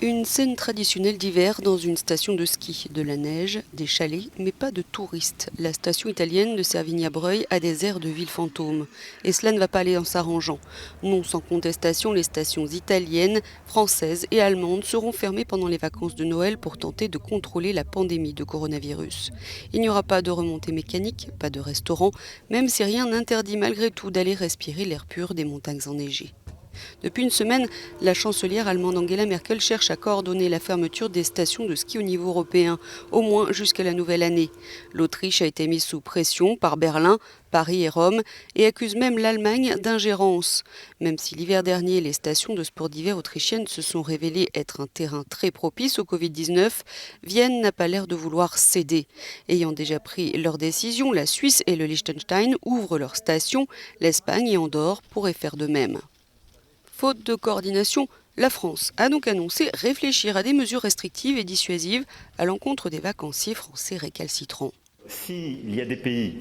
Une scène traditionnelle d'hiver dans une station de ski. De la neige, des chalets, mais pas de touristes. La station italienne de Servigne-à-Breuil a des airs de ville fantôme. Et cela ne va pas aller en s'arrangeant. Non sans contestation, les stations italiennes, françaises et allemandes seront fermées pendant les vacances de Noël pour tenter de contrôler la pandémie de coronavirus. Il n'y aura pas de remontée mécanique, pas de restaurant, même si rien n'interdit malgré tout d'aller respirer l'air pur des montagnes enneigées. Depuis une semaine, la chancelière allemande Angela Merkel cherche à coordonner la fermeture des stations de ski au niveau européen, au moins jusqu'à la nouvelle année. L'Autriche a été mise sous pression par Berlin, Paris et Rome et accuse même l'Allemagne d'ingérence. Même si l'hiver dernier, les stations de sport d'hiver autrichiennes se sont révélées être un terrain très propice au Covid-19, Vienne n'a pas l'air de vouloir céder. Ayant déjà pris leur décision, la Suisse et le Liechtenstein ouvrent leurs stations, l'Espagne et Andorre pourraient faire de même. Faute de coordination, la France a donc annoncé réfléchir à des mesures restrictives et dissuasives à l'encontre des vacanciers français récalcitrants. S'il y a des pays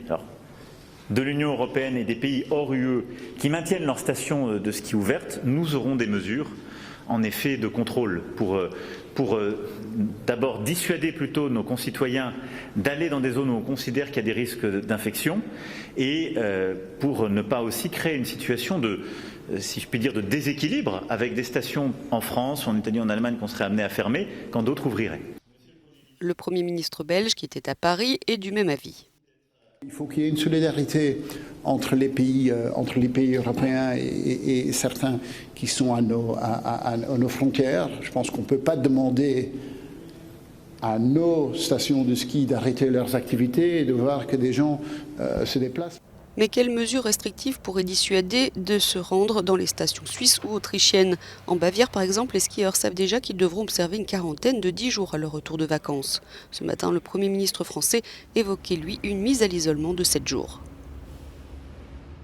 de l'Union européenne et des pays hors UE qui maintiennent leurs stations de ski ouvertes, nous aurons des mesures en effet de contrôle pour d'abord dissuader plutôt nos concitoyens d'aller dans des zones où on considère qu'il y a des risques d'infection et pour ne pas aussi créer une situation de, si je puis dire, de déséquilibre avec des stations en France, en Italie, en Allemagne qu'on serait amené à fermer quand d'autres ouvriraient. Le Premier ministre belge, qui était à Paris, est du même avis. Il faut qu'il y ait une solidarité entre les pays européens et certains qui sont à nos frontières. Je pense qu'on ne peut pas demander à nos stations de ski d'arrêter leurs activités et de voir que des gens se déplacent. Mais quelles mesures restrictives pourraient dissuader de se rendre dans les stations suisses ou autrichiennes? En Bavière, par exemple, les skieurs savent déjà qu'ils devront observer une quarantaine de 10 jours à leur retour de vacances. Ce matin, le Premier ministre français évoquait, lui, une mise à l'isolement de 7 jours.